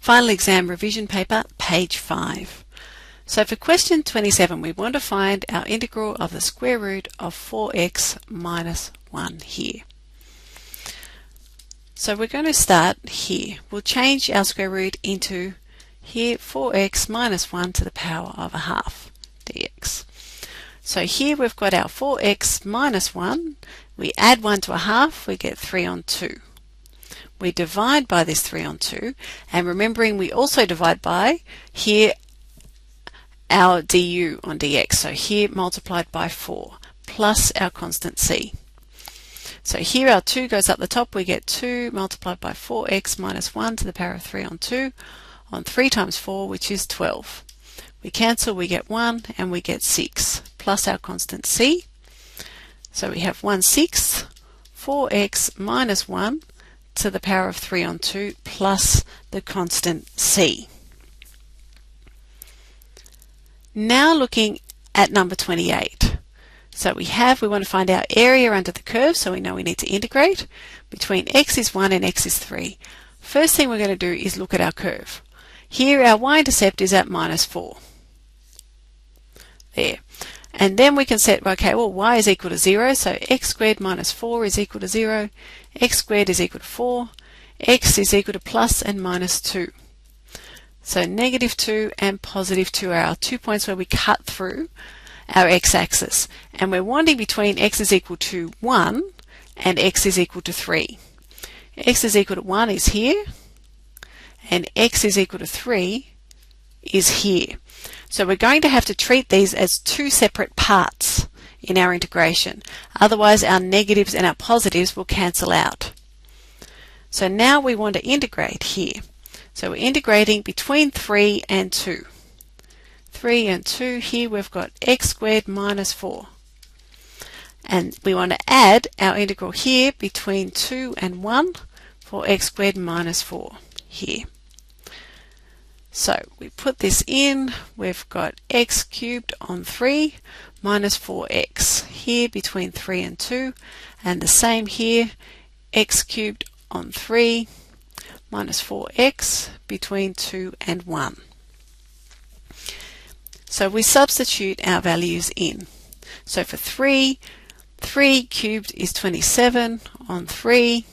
Final exam revision paper, page 5. So for question 27, we want to find our integral of the square root of 4x minus 1 here. So we're going to start here. We'll change our square root into here 4x minus 1 to the power of a half dx. So here we've got our 4x minus 1. We add 1 to a half, we get 3 on 2. We divide by this 3 on 2, and remembering we also divide by here our du on dx. So here multiplied by 4 plus our constant c. So here our 2 goes up the top, we get 2 multiplied by 4x minus 1 to the power of 3 on 2 on 3 times 4, which is 12. We cancel, we get 1 and we get 6 plus our constant c. So we have 1/6 4x minus 1 to the power of 3 on 2 plus the constant c. Now looking at number 28. So we want to find our area under the curve, so we know we need to integrate between x is 1 and x is 3. First thing we're going to do is look at our curve. Here our y-intercept is at minus 4. There. And then we can set, okay, well, y is equal to 0, so x squared minus 4 is equal to 0, x squared is equal to 4, x is equal to plus and minus 2. So negative 2 and positive 2 are our 2 points where we cut through our x-axis. And we're wanting between x is equal to 1 and x is equal to 3. X is equal to 1 is here, and x is equal to 3 is here. So we're going to have to treat these as two separate parts in our integration. Otherwise our negatives and our positives will cancel out. So now we want to integrate here. So we're integrating between 3 and 2. 3 and 2, here we've got x squared minus 4. And we want to add our integral here between 2 and 1 for x squared minus 4 here. So we put this in, we've got x cubed on 3 minus 4x here between 3 and 2, and the same here, x cubed on 3 minus 4x between 2 and 1. So we substitute our values in. So for 3 cubed is 27 on 3,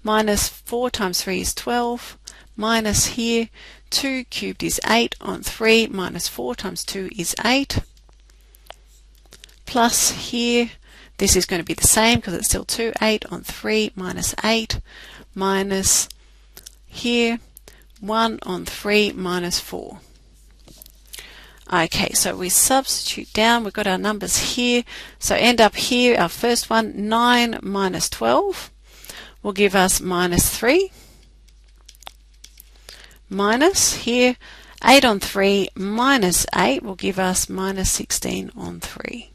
minus 4 times 3 is 12, minus here 2 cubed is 8 on 3, minus 4 times 2 is 8, plus here, this is going to be the same because it's still 2, 8 on 3 minus 8, minus here 1 on 3 minus 4. Okay, so we substitute down, we've got our numbers here, so end up here, our first one, 9 minus 12 will give us minus 3, minus here 8 on 3 minus 8 will give us minus 16 on 3,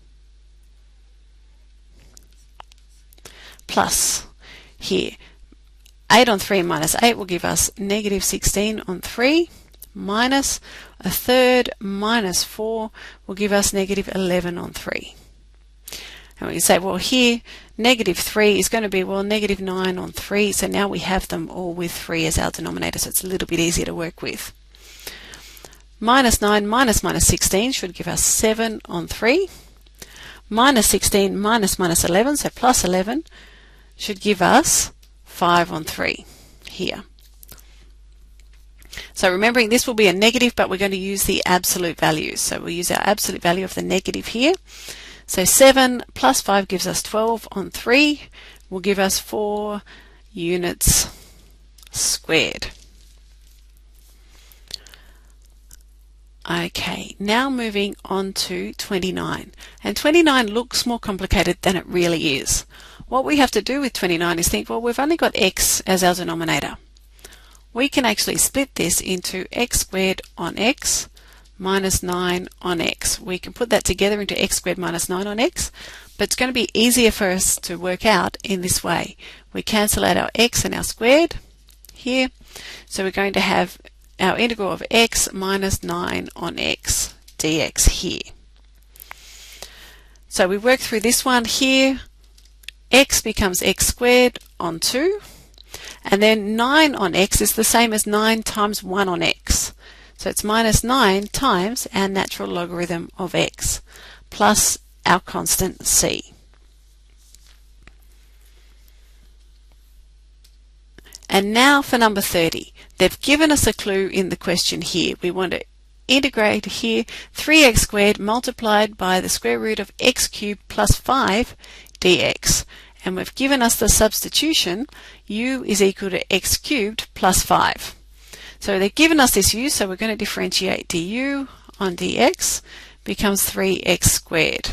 plus here 8 on 3 minus 8 will give us negative 16 on 3, minus a third minus 4 will give us negative 11 on 3. And we can say, well, here negative 3 is going to be, well, negative 9 on 3, so now we have them all with 3 as our denominator, so it's a little bit easier to work with. Minus 9 minus minus 16 should give us 7 on 3. Minus 16 minus minus 11, so plus 11, should give us 5 on 3 here. So remembering this will be a negative, but we're going to use the absolute values. So we'll use our absolute value of the negative here. So 7 plus 5 gives us 12 on 3 will give us 4 units squared. Okay, now moving on to 29. And 29 looks more complicated than it really is. What we have to do with 29 is think, well, we've only got x as our denominator. We can actually split this into x squared on x minus 9 on x. We can put that together into x squared minus 9 on x, but it's going to be easier for us to work out in this way. We cancel out our x and our squared here, so we're going to have our integral of x minus 9 on x dx here. So we work through this one here. X becomes x squared on 2, And then 9 on x is the same as 9 times 1 on x. So it's minus 9 times our natural logarithm of x plus our constant c. And now for number 30. They've given us a clue in the question here. We want to integrate here 3x squared multiplied by the square root of x cubed plus 5 dx. And we've given us the substitution u is equal to x cubed plus 5. So they've given us this u, so we're going to differentiate du on dx becomes 3x squared.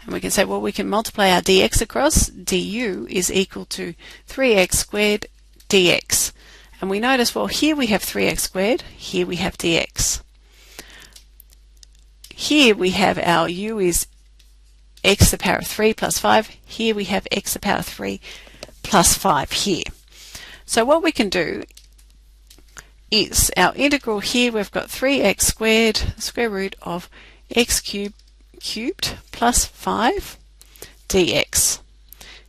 And we can say, well, we can multiply our dx across. Du is equal to 3x squared dx. And we notice, well, here we have 3x squared, here we have dx. Here we have our u is x to the power of 3 plus 5. Here we have x to the power of 3 plus 5 here. So what we can do is our integral here, we've got 3x squared, square root of x cubed plus 5 dx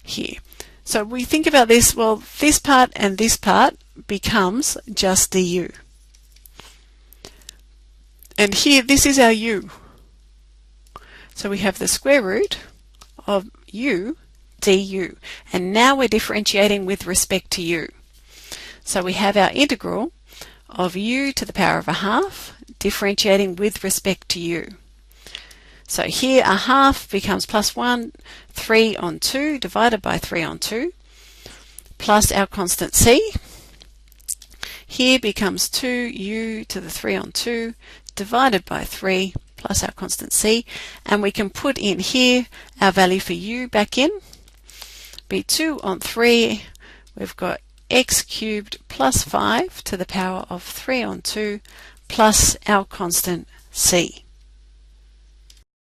here. So we think about this, well, this part and this part becomes just du. And here, this is our u. So we have the square root of u du. And now we're differentiating with respect to u. So we have our integral of u to the power of a half, differentiating with respect to u. So here a half becomes plus 1, 3 on 2, divided by 3 on 2, plus our constant c. Here becomes 2u to the 3 on 2, divided by 3, plus our constant c. And we can put in here our value for u back in. Be 2 on 3, we've got x cubed plus 5 to the power of 3 on 2, plus our constant c.